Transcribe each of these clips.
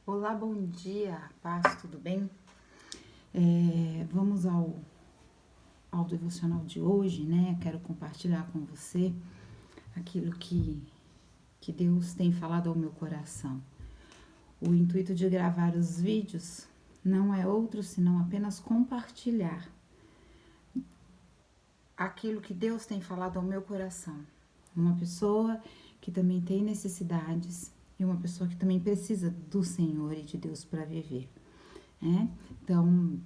Olá, bom dia, paz, tudo bem? Vamos ao devocional de hoje, né? Quero compartilhar com você aquilo que Deus tem falado ao meu coração. O intuito de gravar os vídeos não é outro senão apenas compartilhar aquilo que Deus tem falado ao meu coração. Uma pessoa que também tem necessidades e uma pessoa que também precisa do Senhor e de Deus para viver, né? Então,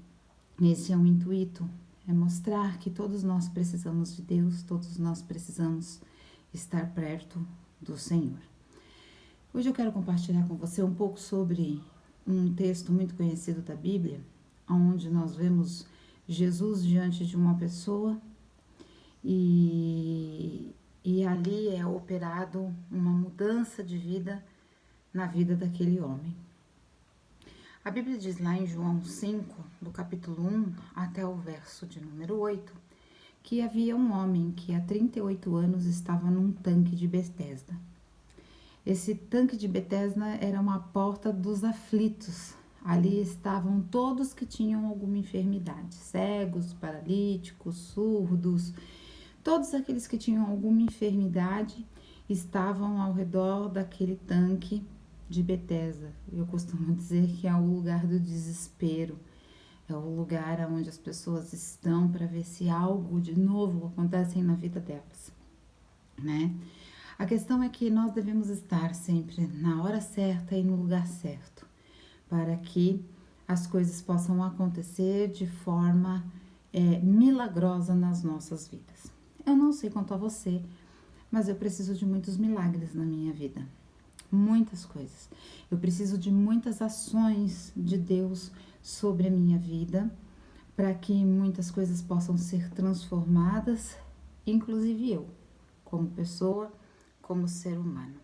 esse é o intuito, é mostrar que todos nós precisamos de Deus, todos nós precisamos estar perto do Senhor. Hoje eu quero compartilhar com você um pouco sobre um texto muito conhecido da Bíblia, onde nós vemos Jesus diante de uma pessoa e ali é operado uma mudança de vida na vida daquele homem. A Bíblia diz lá em João 5, do capítulo 1 até o verso de número 8, que havia um homem que há 38 anos estava num tanque de Betesda. Esse tanque de Betesda era uma porta dos aflitos. Ali estavam todos que tinham alguma enfermidade, cegos, paralíticos, surdos, todos aqueles que tinham alguma enfermidade estavam ao redor daquele tanque de Betesda. Eu costumo dizer que é o lugar do desespero, é o lugar onde as pessoas estão para ver se algo de novo acontece na vida delas, né? A questão é que nós devemos estar sempre na hora certa e no lugar certo, para que as coisas possam acontecer de forma milagrosa nas nossas vidas. Eu não sei quanto a você, mas eu preciso de muitos milagres na minha vida. Muitas coisas. Eu preciso de muitas ações de Deus sobre a minha vida, para que muitas coisas possam ser transformadas, inclusive eu, como pessoa, como ser humano.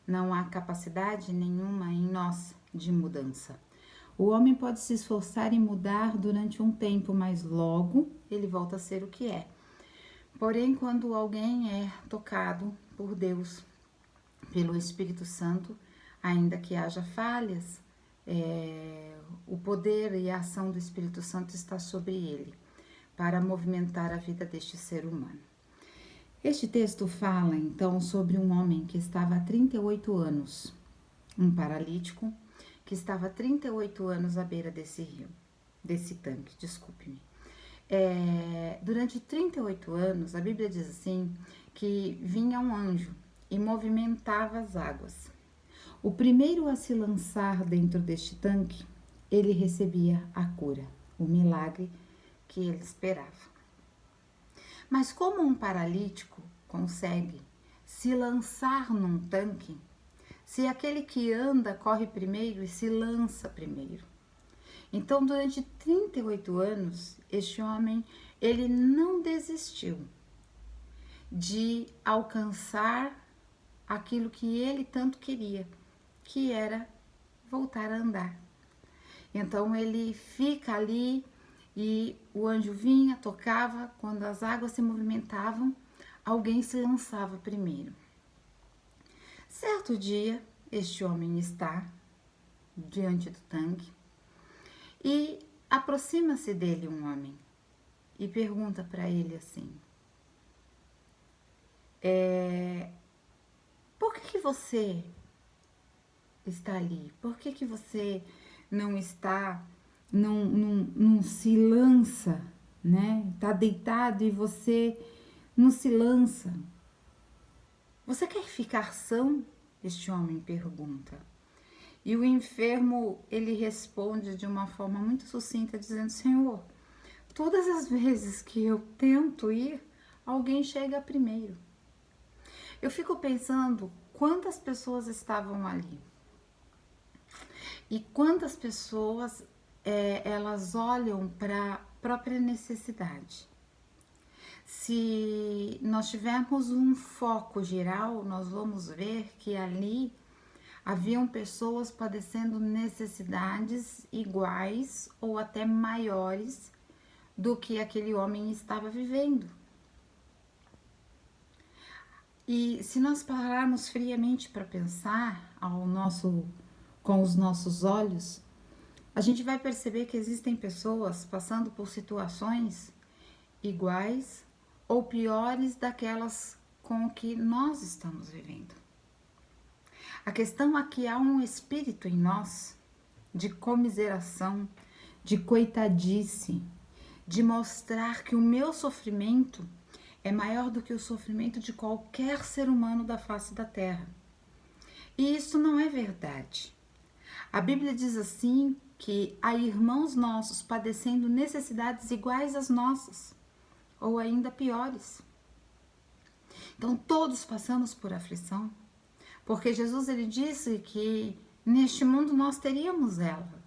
Não há capacidade nenhuma em nós de mudança. O homem pode se esforçar em mudar durante um tempo, mas logo ele volta a ser o que é. Porém, quando alguém é tocado por Deus, pelo Espírito Santo, ainda que haja falhas, o poder e a ação do Espírito Santo está sobre ele, para movimentar a vida deste ser humano. Este texto fala, então, sobre um homem que estava há 38 anos, um paralítico, que estava há 38 anos à beira desse rio, desse tanque, desculpe-me. Durante 38 anos, a Bíblia diz assim, que vinha um anjo e movimentava as águas. O primeiro a se lançar dentro deste tanque, ele recebia a cura, o milagre que ele esperava. Mas como um paralítico consegue se lançar num tanque, se aquele que anda corre primeiro e se lança primeiro? Então, durante 38 anos, este homem, ele não desistiu de alcançar aquilo que ele tanto queria, que era voltar a andar. Então ele fica ali e o anjo vinha, tocava, quando as águas se movimentavam, alguém se lançava primeiro. Certo dia, este homem está diante do tanque e aproxima-se dele um homem e pergunta para ele assim: por que você está ali? Por que você não está, não se lança, né? Está deitado e você não se lança. Você quer ficar são? Este homem pergunta. E o enfermo, ele responde de uma forma muito sucinta, dizendo: Senhor, todas as vezes que eu tento ir, alguém chega primeiro. Eu fico pensando quantas pessoas estavam ali. E quantas pessoas elas olham para a própria necessidade. Se nós tivermos um foco geral, nós vamos ver que ali haviam pessoas padecendo necessidades iguais ou até maiores do que aquele homem estava vivendo. E se nós pararmos friamente para pensar ao nosso com os nossos olhos, a gente vai perceber que existem pessoas passando por situações iguais ou piores daquelas com que nós estamos vivendo. A questão aqui há um espírito em nós de comiseração, de coitadice, de mostrar que o meu sofrimento é maior do que o sofrimento de qualquer ser humano da face da terra. E isso não é verdade. A Bíblia diz assim que há irmãos nossos padecendo necessidades iguais às nossas, ou ainda piores. Então todos passamos por aflição, porque Jesus ele disse que neste mundo nós teríamos ela.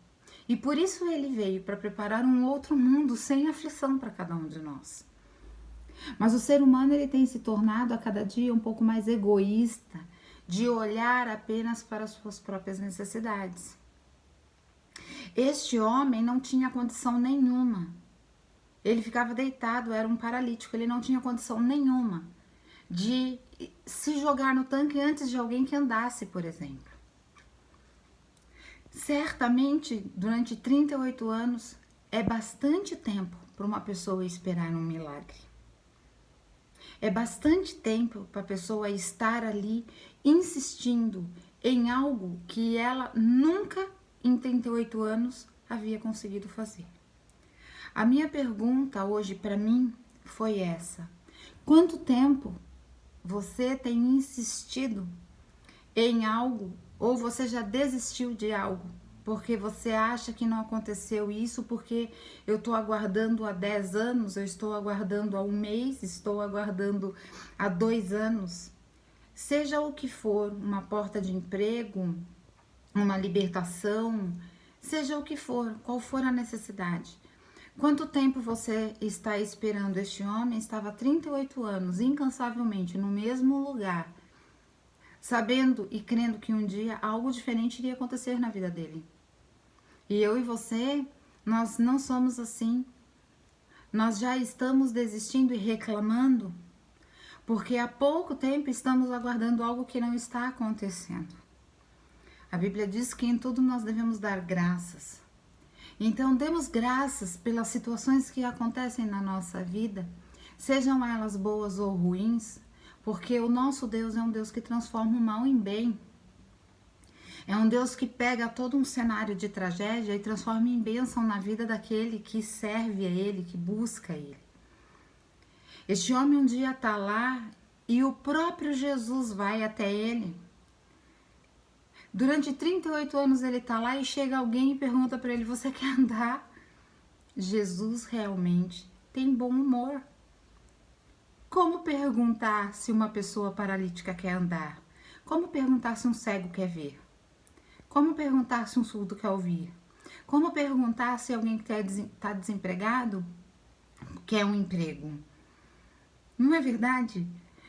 E por isso ele veio para preparar um outro mundo sem aflição para cada um de nós. Mas o ser humano ele tem se tornado a cada dia um pouco mais egoísta, de olhar apenas para as suas próprias necessidades. Este homem não tinha condição nenhuma. Ele ficava deitado, era um paralítico, ele não tinha condição nenhuma de se jogar no tanque antes de alguém que andasse, por exemplo. Certamente, durante 38 anos, é bastante tempo para uma pessoa esperar um milagre. É bastante tempo para a pessoa estar ali insistindo em algo que ela nunca, em 38 anos, havia conseguido fazer. A minha pergunta hoje para mim foi essa: quanto tempo você tem insistido em algo ou você já desistiu de algo? Porque você acha que não aconteceu isso, porque eu estou aguardando há 10 anos, eu estou aguardando há um mês, estou aguardando há 2 anos. Seja o que for, uma porta de emprego, uma libertação, seja o que for, qual for a necessidade. Quanto tempo você está esperando? Este homem estava há 38 anos, incansavelmente, no mesmo lugar, sabendo e crendo que um dia algo diferente iria acontecer na vida dele. E eu e você, nós não somos assim. Nós já estamos desistindo e reclamando, porque há pouco tempo estamos aguardando algo que não está acontecendo. A Bíblia diz que em tudo nós devemos dar graças. Então, demos graças pelas situações que acontecem na nossa vida, sejam elas boas ou ruins, porque o nosso Deus é um Deus que transforma o mal em bem. É um Deus que pega todo um cenário de tragédia e transforma em bênção na vida daquele que serve a Ele, que busca Ele. Este homem um dia está lá e o próprio Jesus vai até ele. Durante 38 anos ele está lá e chega alguém e pergunta para ele: você quer andar? Jesus realmente tem bom humor. Como perguntar se uma pessoa paralítica quer andar? Como perguntar se um cego quer ver? Como perguntar se um surdo quer ouvir? Como perguntar se alguém que está desempregado quer um emprego? Não é verdade?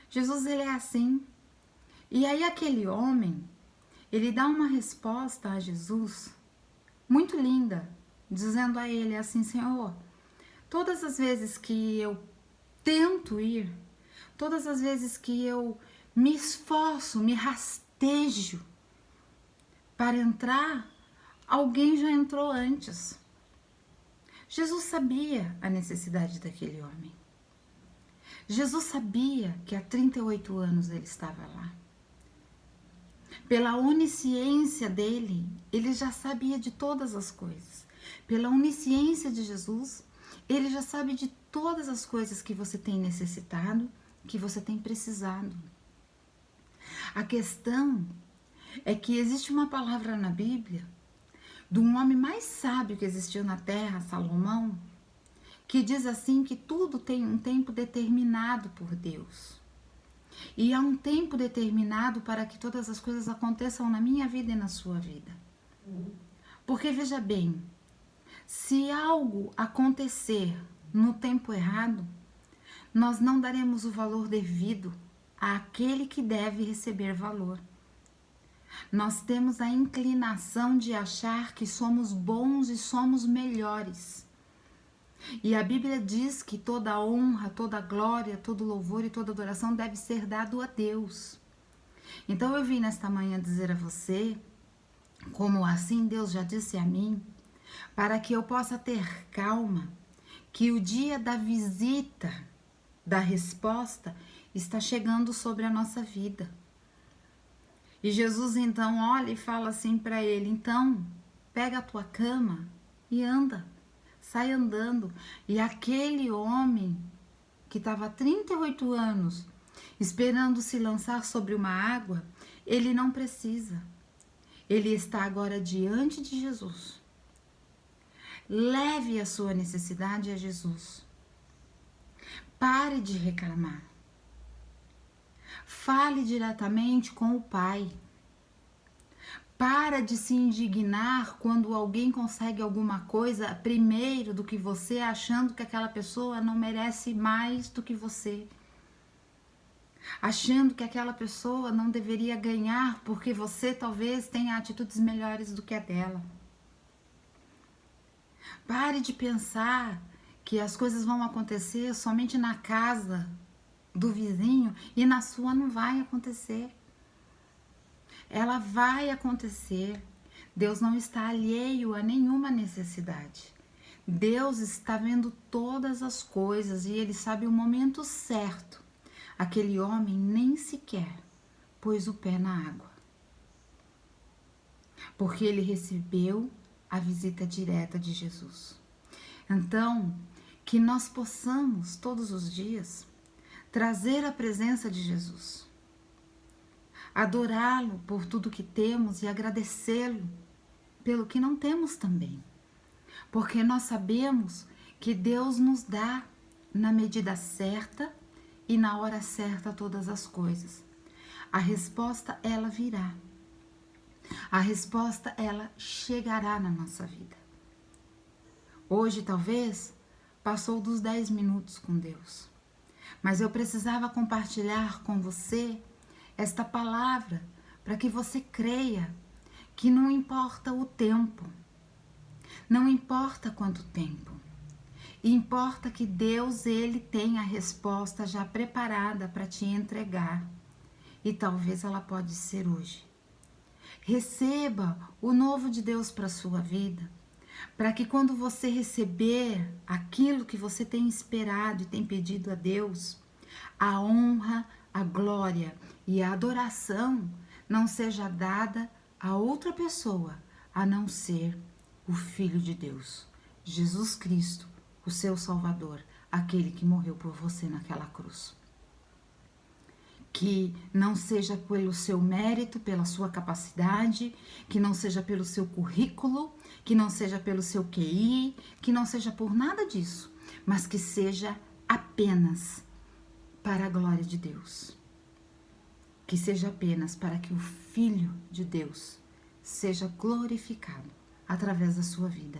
Jesus ele é assim. E aí aquele homem, ele dá uma resposta a Jesus muito linda, dizendo a ele assim: Senhor, todas as vezes que eu tento ir, todas as vezes que eu me esforço, me rastejo para entrar, alguém já entrou antes. Jesus sabia a necessidade daquele homem. Jesus sabia que há 38 anos ele estava lá. Pela onisciência dele, ele já sabia de todas as coisas. Pela onisciência de Jesus, ele já sabe de todas as coisas que você tem necessitado, que você tem precisado. A questão é que existe uma palavra na Bíblia de um homem mais sábio que existiu na terra, Salomão, que diz assim que tudo tem um tempo determinado por Deus. E há um tempo determinado para que todas as coisas aconteçam na minha vida e na sua vida. Porque veja bem, se algo acontecer no tempo errado, nós não daremos o valor devido àquele que deve receber valor. Nós temos a inclinação de achar que somos bons e somos melhores. E a Bíblia diz que toda honra, toda glória, todo louvor e toda adoração deve ser dado a Deus. Então eu vim nesta manhã dizer a você como assim Deus já disse a mim, para que eu possa ter calma, que o dia da visita, da resposta, está chegando sobre a nossa vida. E Jesus então olha e fala assim para ele: então, pega a tua cama e anda, sai andando. E aquele homem que estava há 38 anos esperando se lançar sobre uma água, ele não precisa. Ele está agora diante de Jesus. Leve a sua necessidade a Jesus. Pare de reclamar. Fale diretamente com o Pai. Para de se indignar quando alguém consegue alguma coisa primeiro do que você, achando que aquela pessoa não merece mais do que você. Achando que aquela pessoa não deveria ganhar porque você talvez tenha atitudes melhores do que a dela. Pare de pensar que as coisas vão acontecer somente na casa do vizinho e na sua não vai acontecer. Ela vai acontecer. Deus não está alheio a nenhuma necessidade. Deus está vendo todas as coisas e Ele sabe o momento certo. Aquele homem nem sequer pôs o pé na água, porque ele recebeu a visita direta de Jesus. Então, que nós possamos todos os dias trazer a presença de Jesus, adorá-lo por tudo que temos e agradecê-lo pelo que não temos também, porque nós sabemos que Deus nos dá na medida certa e na hora certa todas as coisas. A resposta, ela virá. A resposta, ela chegará na nossa vida. Hoje, talvez, passou dos 10 minutos com Deus. Mas eu precisava compartilhar com você esta palavra para que você creia que não importa o tempo, não importa quanto tempo, importa que Deus, Ele tem a resposta já preparada para te entregar. E talvez ela pode ser hoje. Receba o novo de Deus para a sua vida, para que quando você receber aquilo que você tem esperado e tem pedido a Deus, a honra, a glória e a adoração não seja dada a outra pessoa, a não ser o Filho de Deus, Jesus Cristo, o seu Salvador, aquele que morreu por você naquela cruz. Que não seja pelo seu mérito, pela sua capacidade, que não seja pelo seu currículo, que não seja pelo seu QI, que não seja por nada disso, mas que seja apenas para a glória de Deus. Que seja apenas para que o Filho de Deus seja glorificado através da sua vida,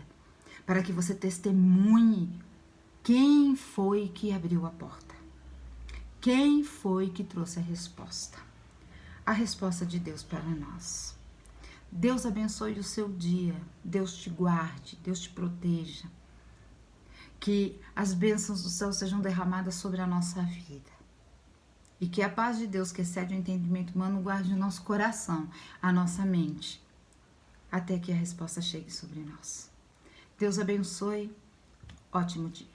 para que você testemunhe quem foi que abriu a porta. Quem foi que trouxe a resposta? A resposta de Deus para nós. Deus abençoe o seu dia, Deus te guarde, Deus te proteja. Que as bênçãos do céu sejam derramadas sobre a nossa vida. E que a paz de Deus, que excede o entendimento humano, guarde o nosso coração, a nossa mente, até que a resposta chegue sobre nós. Deus abençoe. Ótimo dia.